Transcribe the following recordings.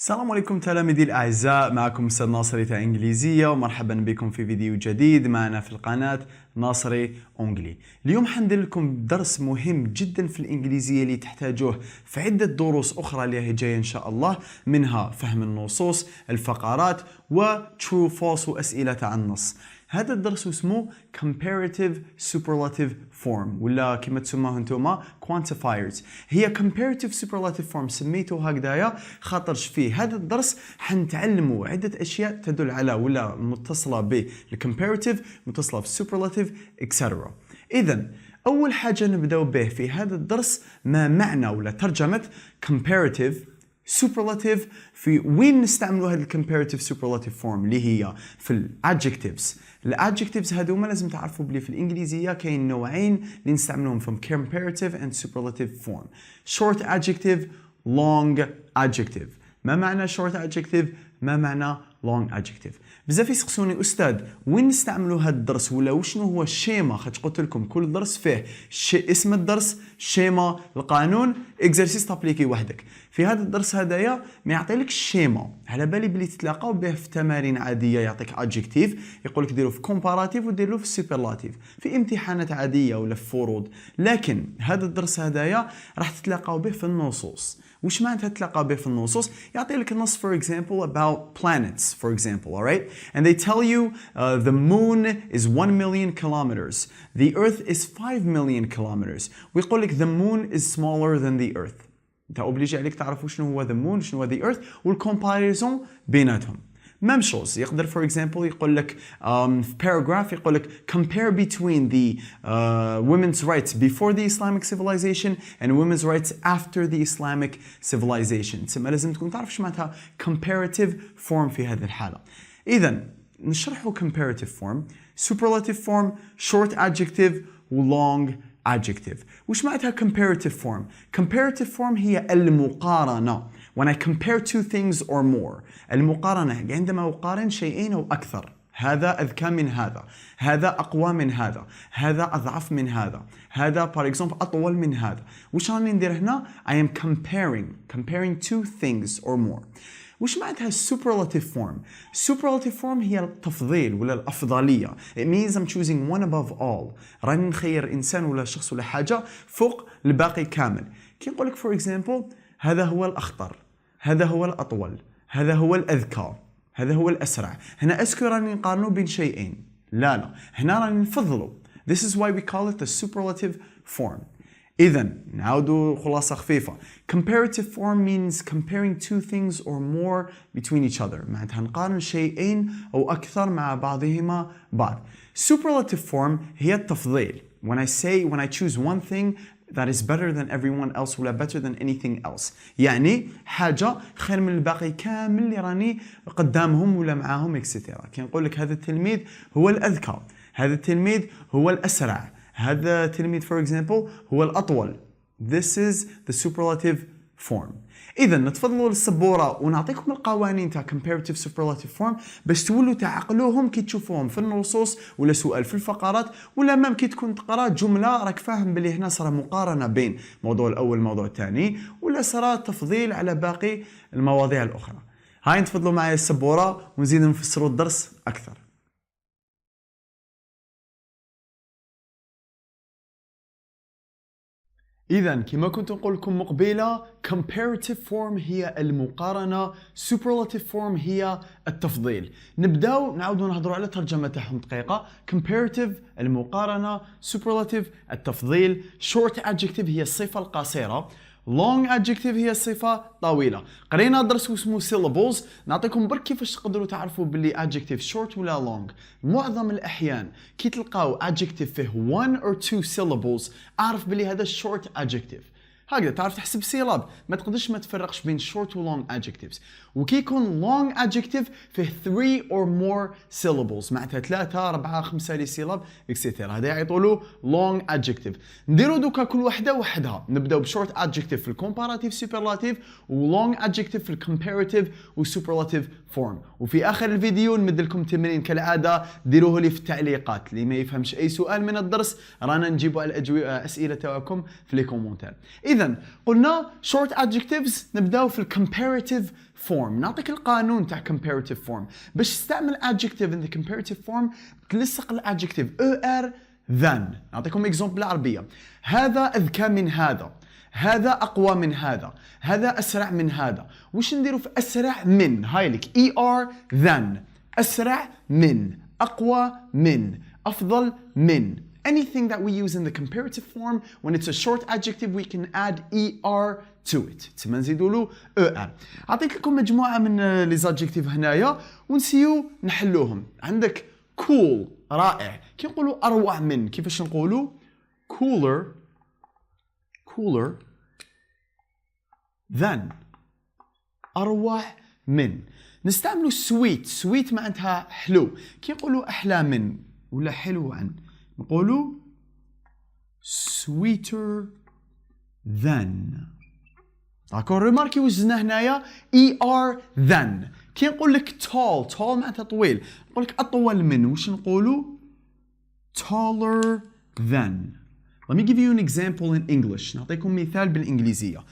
السلام عليكم تلاميذي الأعزاء، معكم أستاذ ناصري تاع الإنجليزية، ومرحبا بكم في فيديو جديد معنا في القناة ناصري أونجلي. اليوم حندير لكم درس مهم جدا في الإنجليزية اللي تحتاجوه في عدة دروس أخرى اللي هي جاية إن شاء الله، منها فهم النصوص، الفقرات، و true false وأسئلة تاع النص. هذا الدرس اسمه comparative superlative form ولا كما تسموه انتوما quantifiers. هي comparative superlative form سميته هكذايا خاطرش فيه هذا الدرس حنتعلموا عدة أشياء تدل على ولا متصلة بالcomparative، متصلة بالsuperlative etc. إذن أول حاجة نبدأ به في هذا الدرس ما معنى ولا ترجمة comparative superlative. في وين نستعملوا هذا الcomparative superlative form اللي هي في الادجكتيفز. الادجكتيفز هذوما لازم تعرفوا بلي في الانجليزيه كاين نوعين اللي نستعملوهم في comparative and superlative form. short adjective long adjective. ما معنى short adjective؟ ما معنى long adjective؟ بزاف يسقسوني استاذ وين نستعملوا هذا الدرس ولا وشنو هو الشيما؟ خاطر قلت لكم كل درس فيه اسم الدرس، شيما، القانون، اكزرسيس تابليكي وحدك. في هذا الدرس هدايا ما يعطيلك الشيما، على بالي بلي تتلاقاو به في تمارين عاديه، يعطيك ادجكتيف يقول لك ديروا في كومباراتيف وديروا في سوبرلاتيف في امتحانات عاديه ولا في فروض. لكن هذا الدرس هدايا راح تتلاقاو به في النصوص. وش معناتها تتلاقى به في النصوص؟ يعطي لك النص for example about planets for example, alright? And they tell you the moon is 1 million kilometers, the earth is 5 million kilometers. ويقول لك the moon is smaller than the earth. انت اوبليجي عليك تعرفوا شنو هو the moon شنو هو the earth والكومباريزون بيناتهم. ميم شوز يقدر for example يقول لك في paragraph يقول لك compare between the women's rights before the Islamic civilization and women's rights after the Islamic civilization. تسمى لازم تكون تعرف شو معناتها comparative form في هذه الحالة. إذا نشرحوا comparative form, superlative form, short adjective و long adjective. وش معناتها comparative form؟ comparative form هي المقارنة. When I compare two things or more. المقارنة عندما أقارن شيئين أو أكثر. هذا أذكى من هذا، هذا أقوى من هذا، هذا أضعف من هذا، هذا for example أطول من هذا. وش راني ندير هنا؟ I am comparing two things or more. وش معناتها superlative form؟ superlative form هي التفضيل ولا الأفضلية. It means I'm choosing one above all. راني نخير إنسان ولا شخص ولا حاجة فوق الباقي كامل. كي نقول لك for example هذا هو الأخطر، هذا هو الأطول، هذا هو الأذكى، هذا هو الأسرع. هنا أسكو راني نقارنو بين شيئين؟ لا، هنا راني نفضلو. This is why we call it the superlative form. إذا نعاودو خلاصة خفيفة. Comparative form means comparing two things or more between each other. معناتها نقارن شيئين أو أكثر مع بعضهما بعض. Superlative form هي التفضيل. When I choose one thing that is better than everyone else ولا better than anything else. يعني حاجة خير من الباقي كامل اللي راني قدامهم ولا معاهم etc. كي نقول لك هذا التلميذ هو الأذكى، هذا التلميذ هو الأسرع، هذا التلميذ for example هو الأطول. This is the superlative form. إذا نتفضلوا للسبورة ونعطيكم القوانين تاع comparative superlative form باش تولوا تعقلوهم كي تشوفوهم في النصوص ولا سؤال في الفقرات ولا مام كي تكون تقرا جملة راك فاهم بلي هنا صار مقارنة بين الموضوع الأول والموضوع الثاني ولا صار تفضيل على باقي المواضيع الأخرى. هاي نتفضلوا معايا السبورة ونزيد نفسروا الدرس أكثر. إذا كما كنت نقول لكم مقبلة comparative form هي المقارنة، superlative form هي التفضيل. نبداو نعاودو نهضروا على ترجمة تاعهم دقيقة. comparative المقارنة، superlative التفضيل، short adjective هي الصفة القصيرة، long adjective هي الصفة طويلة. قرينا درس اسمه syllables، نعطيكم برك كيفاش تقدروا تعرفوا باللي adjective short ولا long. معظم الأحيان كي تلقاو adjective فيه one or two syllables أعرف باللي هذا short adjective. هكذا تعرف تحسب سيلاب، ما تقدرش ما تفرقش بين short و long adjectives. وكي يكون long adjective فيه 3 or more syllables معناتها 3 4 5 لي سيلاب etc. هذا يعيطولو long adjective. نديرو دوكا كل وحده وحدها. نبداو بshort adjective في الcomparative superlative و long adjective في الcomparative و superlative form. وفي آخر الفيديو نمد لكم تمرين كالعادة ديروه لي في التعليقات. اللي ما يفهمش أي سؤال من الدرس رانا نجيبوا على الأسئلة تاعكم في لي كومونتير. إذا قلنا short adjectives نبداو في comparative form. نعطيك القانون تاع comparative form. باش تستعمل adjective in the comparative form تلصق الادجكتيف er than. نعطيكم example بالعربية. هذا أذكى من هذا. هذا أقوى من هذا. هذا أسرع من هذا. وش نديرو في أسرع من؟ هاي لك er than. أسرع من، أقوى من، أفضل من. Anything that we use in the comparative form, when it's a short adjective, we can add er to it. تسمى نزيدوا له er. أعطيت لكم مجموعة من لي زادجكتيف هنايا ونسيو نحلوهم. عندك cool رائع. كي نقولوا أروع من، كيفاش نقولوا؟ cooler than. أروع من. نستعملوا sweet معناتها حلو. كي نقولوا أحلى من ولا حلو عن نقولوا sweeter than. داكور؟ ريماركي وزنا هنايا er than. كي نقول لك tall معناتها طويل، نقول لك أطول من، وش نقولوا؟ taller than. Let me give you an example in English. نعطيكم مثال بالإنجليزية.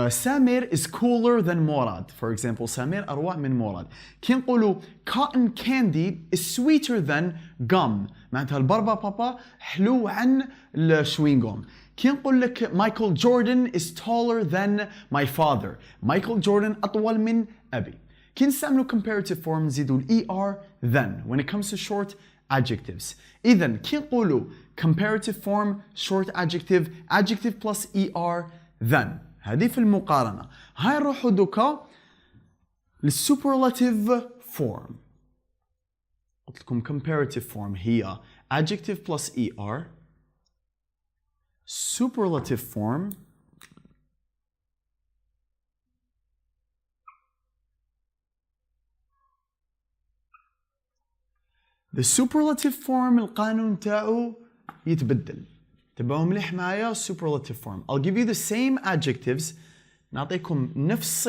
سامر is cooler than مراد. For example, سامر أروع من مراد. كي نقولوا cotton candy is sweeter than gum. معناتها البربا بابا حلو عن الشوينغوم. كي نقول لك مايكل جوردن is taller than my father. مايكل جوردن أطول من أبي. كي نستعملوا comparative form نزيدوا er than when it comes to short adjectives. إذا كي نقولوا comparative form short adjective plus er than. هذه في المقارنة. هاي نروحوا دوكا للsuperlative form. قلت لكم comparative form هي adjective plus er. Superlative form the superlative form القانون تاعو يتبدل. تبعوا مليح معايا superlative form. I'll give you the same adjectives. نعطيكم نفس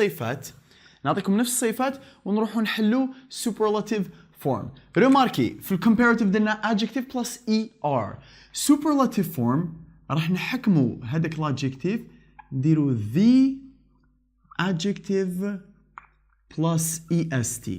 الصفات ونروحوا نحلو superlative form. ريماركي في الكومباراتيف درنا adjective plus er. superlative form راح نحكموا هذاك الادجكتيف نديروا the adjective plus est.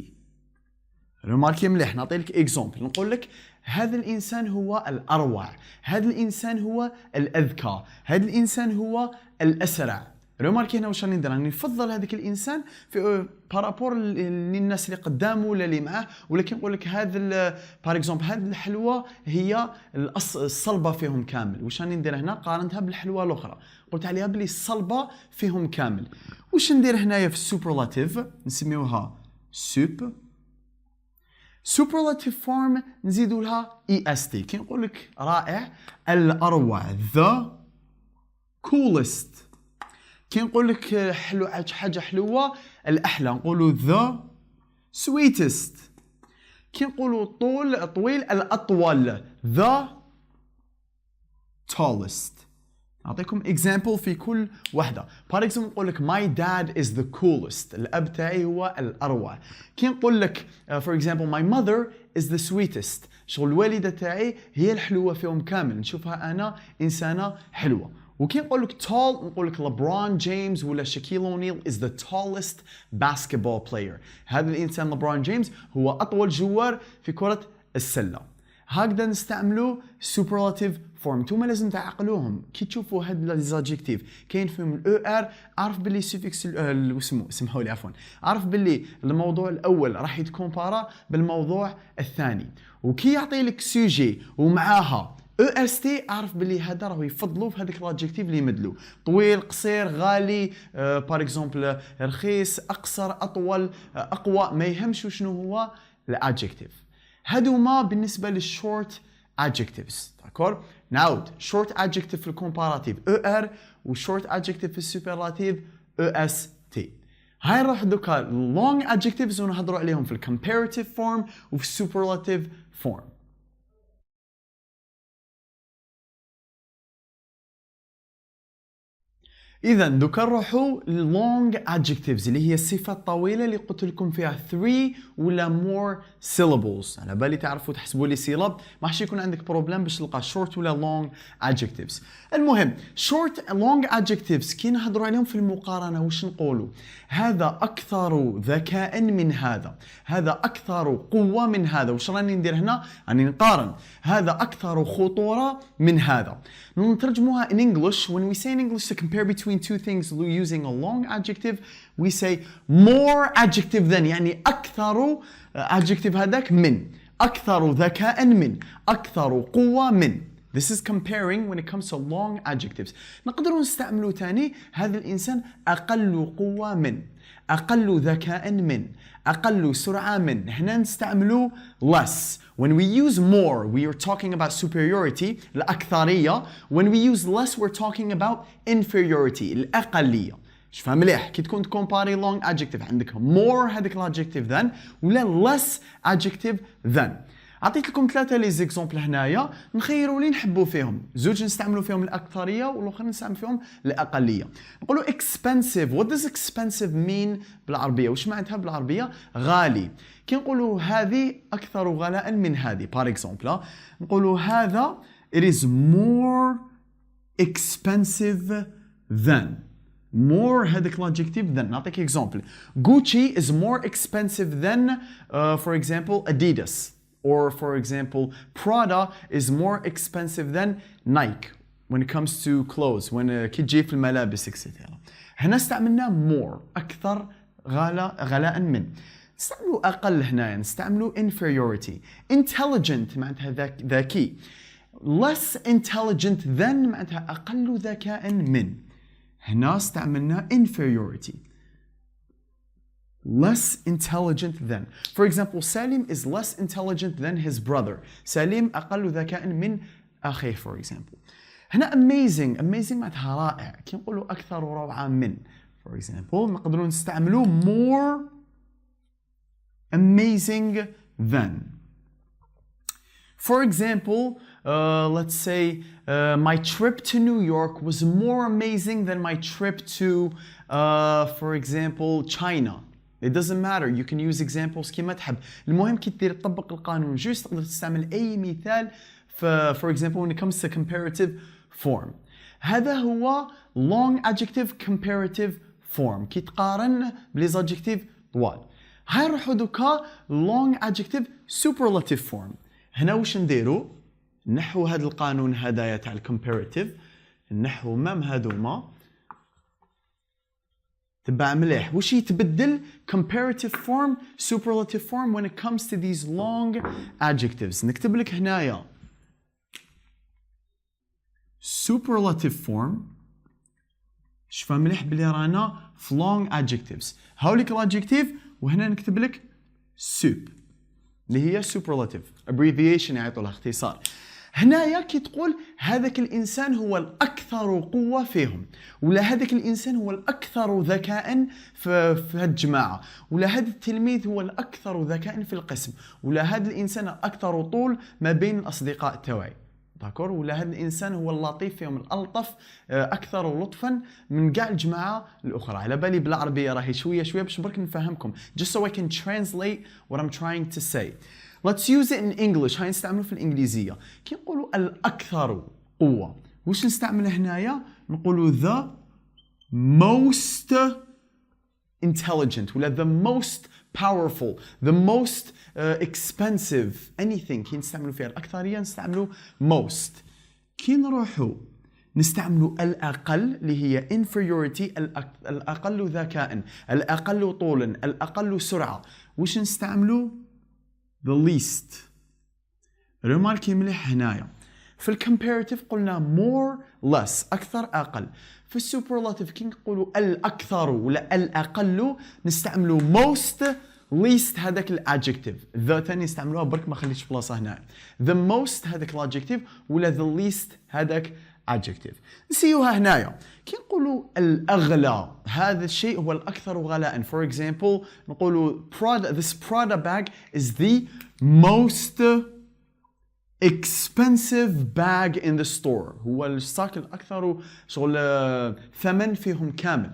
ريماركي مليح. نعطي لك اكزامبل. نقول لك هذا الانسان هو الاروع، هذا الانسان هو الاذكى، هذا الانسان هو الاسرع. ريماركي هنا واش راني ندير؟ راني نفضل هذاك الانسان في بارابور للناس اللي قدامه ولا اللي معاه. ولكن نقول لك هذا بار اكزومبل هذه الحلوه هي الصلبه فيهم كامل. واش راني ندير هنا؟ قارنتها بالحلوه الاخرى، قلت عليها بلي الصلبه فيهم كامل. واش ندير هنايا في السوبرلاتيف؟ نسميوها superlative form نزيدوا لها est. كي نقول لك رائع، الأروع the coolest. كي نقول لك حلو حاجة حلوة الأحلى نقولوا the sweetest. كي نقولوا طويل الأطول the tallest. أعطيكم example في كل واحدة. for example نقول لك my dad is the coolest. الأب تاعي هو الأروع. كي نقول لك for example my mother is the sweetest. شغل الوالدة تاعي هي الحلوة فيهم كامل، نشوفها أنا إنسانة حلوة. وكي نقول لك tall نقول لك لبرون جيمس ولا شاكيل أونيل is the tallest basketball player. هذا الإنسان لبرون جيمس هو أطول جوار في كرة السلة. هكذا نستعملوا superlative form. نتوما لازم تعقلوهم. كي تشوفوا هاد ليزادجكتيف كاين فيهم الاو ار، عارف باللي سيفيكس اسمه سمحوا لي عفوا، عارف باللي الموضوع الاول راح يتكومبارا بالموضوع الثاني. وكي يعطي لك سوجي ومعاها او اس تي اعرف باللي هذا راهو يفضلوا في هذاك الادجكتيف اللي يمدلو. طويل، قصير، غالي، بار اكزومبل رخيص، اقصر، اطول، اقوى، ما يهمش وشنو هو الادجكتيف. هادوما بالنسبه للشورت adjectives. داكور؟ نعاود short adjective في الكومباراتيف er و short adjective في السوبرلاتيف est. هاي نروح دوكا long adjectives ونهضروا عليهم في الcomparative form وفي السوبرلاتيف form. إذا دوكا نروحوا long adjectives اللي هي الصفات الطويلة اللي قلت لكم فيها 3 ولا more syllables. على بالي تعرفوا تحسبوا لي سيلاب، ما حش يكون عندك بروبليم باش تلقى short ولا long adjectives. المهم short long adjectives كي نهضروا عليهم في المقارنة واش نقولوا؟ هذا أكثر ذكاء من هذا، هذا أكثر قوة من هذا. واش راني ندير هنا؟ راني نقارن. هذا أكثر خطورة من هذا. نترجموها in English. When we say in English to compare between two things using a long adjective, we say more adjective than، يعني أكثر adjective هذاك من، أكثر ذكاء من، أكثر قوة من. This is comparing when it comes to long adjectives. نقدروا نستعملوا تاني هذا الإنسان أقل قوة من، أقل ذكاء من، أقل سرعة من. هنا نستعملوا less. When we use more, we are talking about superiority، الأكثرية. When we use less, we're talking about inferiority، الأقلية. شوفها مليح كي تكون تكومباري long adjective عندك more هذاك الادجكتيف than ولا less adjective than. عطيت لكم 3 لي زيكزامبل هنايا، نخيروا لي نحبوا فيهم. زوج نستعملوا فيهم الأكثرية والآخر نستعمل فيهم الأقلية. نقولوا expensive. What does expensive mean بالعربية؟ وش معناتها بالعربية؟ غالي. كي نقولوا هذه أكثر غلاء من هذه. Par exemple نقولوا هذا it is more expensive than. more هذاك الادجكتيف than. نعطيك example. Gucci is more expensive than for example Adidas. Or for example, Prada is more expensive than Nike when it comes to clothes. When كي تجي في الملابس etc. هنا استعملنا more أكثر غلاء من. نستعملوا أقل هنا، نستعملوا inferiority. Intelligent معناتها ذكي. Less intelligent than معناتها أقل ذكاء من. هنا استعملنا inferiority. Less intelligent than. For example, Salim is less intelligent than his brother. Salim أقل ذكاء من أخيه for example. هنا amazing. amazing معناتها رائع. كي نقولوا أكثر روعة من. For example نقدروا نستعملوا more amazing than. For example, let's say my trip to New York was more amazing than my trip to, for example, China. It doesn't matter. You can use examples كيما تحب. المهم كي تدير تطبق القانون جوست تقدر تستعمل أي مثال for example when it comes to comparative form. هذا هو long adjective comparative form كي تقارن بليز adjective طوال. هاي نروحو دوكا long adjective superlative form. هنا واش نديرو؟ نحو هذا القانون هدايا تاع الcomparative، نحو مام هادوما تبع مليح. وش يتبدل comparative form superlative form when it comes to these long adjectives. نكتب لك هنايا superlative form. شوفها مليح بلي رانا في long adjectives. هاوليك الادجكتيف وهنا نكتب لك soup اللي هي superlative abbreviation يعطوا لها اختصار. هنايا كي تقول هذاك الإنسان هو الأكثر قوة فيهم، ولا هذاك الإنسان هو الأكثر ذكاء في هالجماعة، ولا هذا التلميذ هو الأكثر ذكاء في القسم، ولا هذا الإنسان الأكثر طول ما بين الأصدقاء تاعي. داكور؟ ولا هذا الإنسان هو اللطيف فيهم الألطف أكثر لطفا من كاع الجماعة الأخرى. على بالي بالعربية راهي شوية باش برك نفهمكم. Just so I can translate what I'm trying to say. Let's use it in English. هاي نستعمله في الإنجليزية. كي نقولوا الأكثر قوة وش نستعمله هنايا؟ نقولوا the most intelligent ولا the most powerful, the most expensive, anything. كي نستعملوا فيها الأكثرية نستعملوا most. كي نروحوا نستعملوا الأقل اللي هي inferiority، الأقل ذكاء، الأقل طولا، الأقل سرعة. وش نستعملوا؟ the least. ريماركي مليح هنايا. في الكمبيراتيف قلنا more less أكثر أقل. في السوبرلاتيف كي نقولوا الأكثر ولا الأقل نستعملوا most least هذاك الادجكتيف. the ثاني نستعملوها برك ما خليتش بلاصة هنا. the most هذاك الادجكتيف ولا the least هذاك adjective. نسيوها هنايا. كي نقولوا الأغلى هذا الشيء هو الأكثر غلاء. For example نقولوا this Prada bag is the most expensive bag in the store. هو الصاك الأكثر شغل ثمن فيهم كامل.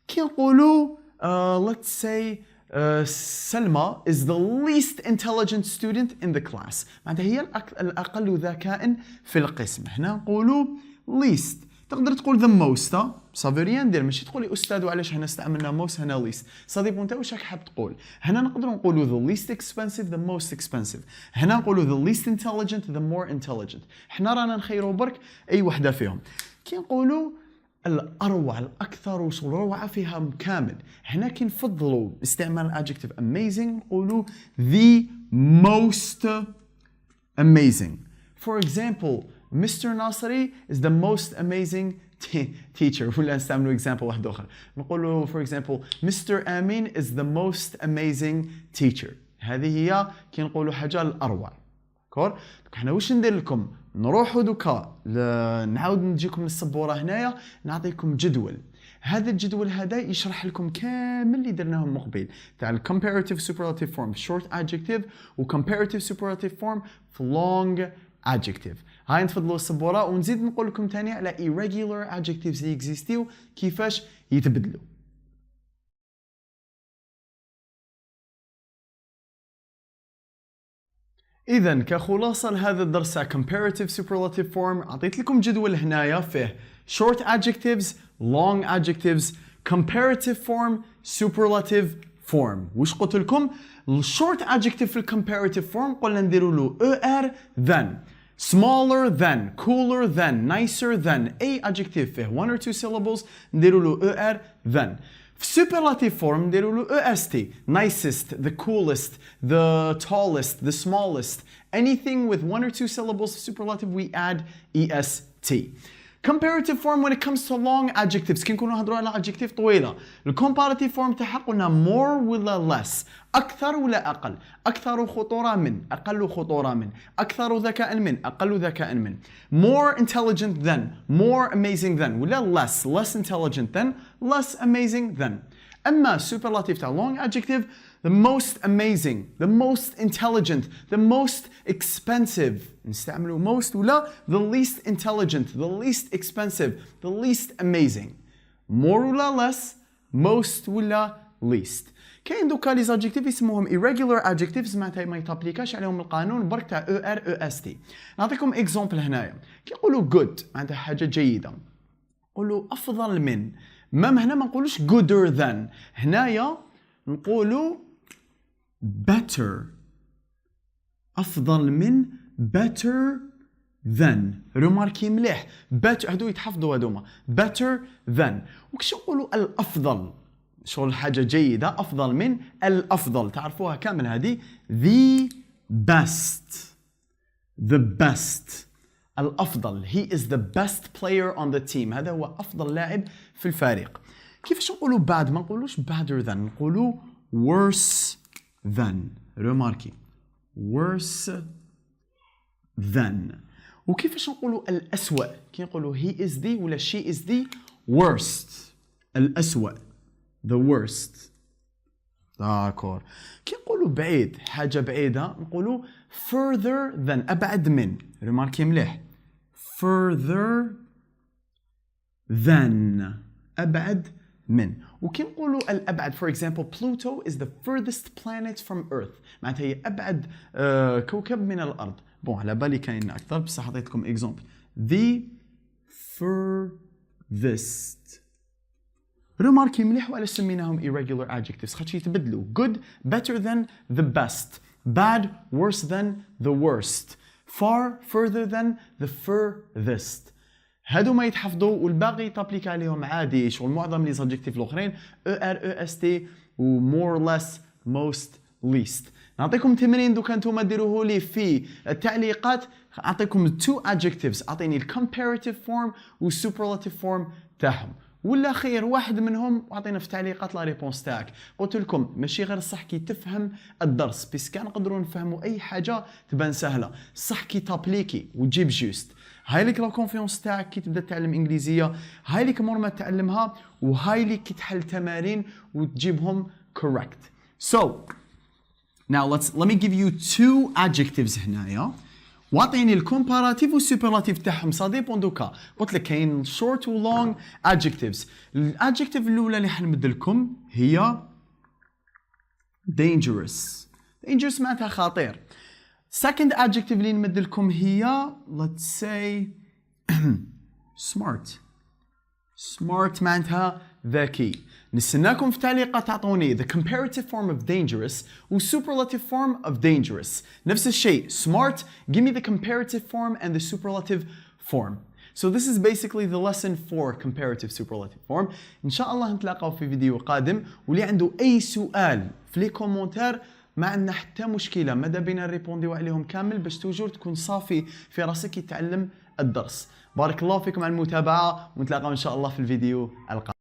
كي نقولوا let's say سلمى is the least intelligent student in the class. معناتها هي الأقل ذكاء في القسم. هنا نقولوا least. تقدر تقول the most. سافيريان دير ماشي تقولي أستاذ وعلاش هنا استعملنا most هنا least. صديق أنت وش راك حاب تقول؟ هنا نقدر نقولوا the least expensive the most expensive. هنا نقولوا the least intelligent the more intelligent. احنا رانا نخيروا برك أي وحدة فيهم. كي نقولوا الأروع الأكثر وصول روعة فيها كامل. هنا كي نفضلوا استعمال adjective amazing نقولوا the most amazing. For example, Mr. Nasri is the most amazing teacher. ولا نستعملوا example واحد آخر. نقولوا for example, Mr. Amin is the most amazing teacher. هذه هي كي نقولوا حاجة الأروع. كور؟ احنا وش ندير لكم؟ نروحوا دوكا نعاود نجيكم للسبورة هنايا نعطيكم جدول. هذا الجدول هذا يشرح لكم كامل اللي درناهم من قبل تاع ال comparative superlative form في short adjective و comparative superlative form في long adjective. هاي نتفضلوا السبورة ونزيد نقول لكم تاني على irregular adjectives اللي يكزيستيو كيفاش يتبدلوا. إذا كخلاصة لهذا الدرس تاع comparative superlative form أعطيت لكم جدول هنايا فيه short adjectives, long adjectives, comparative form, superlative form. وش قلت لكم؟ short adjective في comparative form قلنا نديروا له er than, smaller than, cooler than, nicer than. أي adjective فيه one or two syllables نديروا له er than. في superlative form نديروا له est, nicest, the coolest, the tallest, the smallest. Anything with one or two syllables of superlative we add est. Comparative form when it comes to long adjectives كي نكونوا نهضروا على adjective طويلة. الcomparative form تاعها قلنا more ولا less. أكثر ولا أقل. أكثر خطورة من، أقل خطورة من، أكثر ذكاء من، أقل ذكاء من. More intelligent than, more amazing than ولا less intelligent than, less amazing than. أما superlative تاع long adjective the most amazing, the most intelligent, the most expensive. نستعملوا most ولا the least intelligent, the least expensive, the least amazing. More ولا less, most ولا least. كاين دوكا لي adjectives يسموهم irregular adjectives معناتها ما يتابليكاش عليهم القانون برك تاع est. نعطيكم example هنايا. كي يقولوا good معناتها حاجة جيدة. نقولوا أفضل من. مام هنا ما نقولوش gooder than. هنايا نقولوا better. أفضل من better than. رماركي مليح. better هادو يتحفظوا هادوما. better than. وكش نقولوا الأفضل. شغل حاجة جيدة أفضل من الأفضل. تعرفوها كامل هذه the best. The best. الأفضل. He is the best player on the team. هذا هو أفضل لاعب في الفريق. كيفاش نقولوا bad؟ ما نقولوش better than. نقولوا worse than. رماركي. worse than. وكيفاش نقولوا الأسوأ؟ كي نقولوا he is the ولا she is the worst. الأسوأ. the worst. داكور. كي نقولوا بعيد حاجة بعيدة نقولوا further than. أبعد من. رماركي مليح. further than. أبعد من. وكي نقولوا الأبعد for example Pluto is the furthest planet from Earth. معناتها هي أبعد كوكب من الأرض. بون على بالي كاين أكثر بس حطيتكم example. the furthest. رماركي مليح وعلاش سميناهم irregular adjectives خاطش يتبدلوا. good better than the best. bad worse than the worst. far further than the furthest. هادو ما يتحفظوا والباقي يتابليك عليهم عادي. شغل معظم لي adjectives الأخرين est و more less most least. نعطيكم تمرين دوكا نتوما ديروه لي في التعليقات. أعطيكم two adjectives. أعطيني ال comparative form و superlative form تاعهم. ولا خير واحد منهم وعطينا في التعليقات لا ريبونس تاعك. قلت لكم ماشي غير الصح كي تفهم الدرس بس كان نقدروا نفهموا اي حاجه تبان سهله. صح كي تابليكي وتجيب جوست. هاي لك لا كونفيونس تاعك كي تبدا تتعلم انجليزيه. هاي لك مور ما تعلمها وهاي لك كي تحل تمارين وتجيبهم correct. So now let me give you two adjectives هنايا واعطيني الكومباراتيف والسوبرلاتيف تاعهم سا ديبون دوكا. قلت لك كاين short و long adjectives. الادجكتيف الاولى اللي حنمد لكم هي dangerous. dangerous معناتها خطير. second adjective اللي نمد لكم هي let's say smart. smart معناتها ذكي. نستناكم في تعليقات تعطوني the comparative form of dangerous و superlative form of dangerous. نفس الشيء smart, give me the comparative form and the superlative form. So this is basically the lesson for comparative superlative form. إن شاء الله نتلاقاو في فيديو قادم، واللي عنده أي سؤال في لي كومنتار ما عندنا حتى مشكلة، ماذا بينا نريبونديو عليهم كامل باش توجور تكون صافي في راسك يتعلم الدرس. بارك الله فيكم على المتابعة، ونتلاقاو إن شاء الله في الفيديو القادم.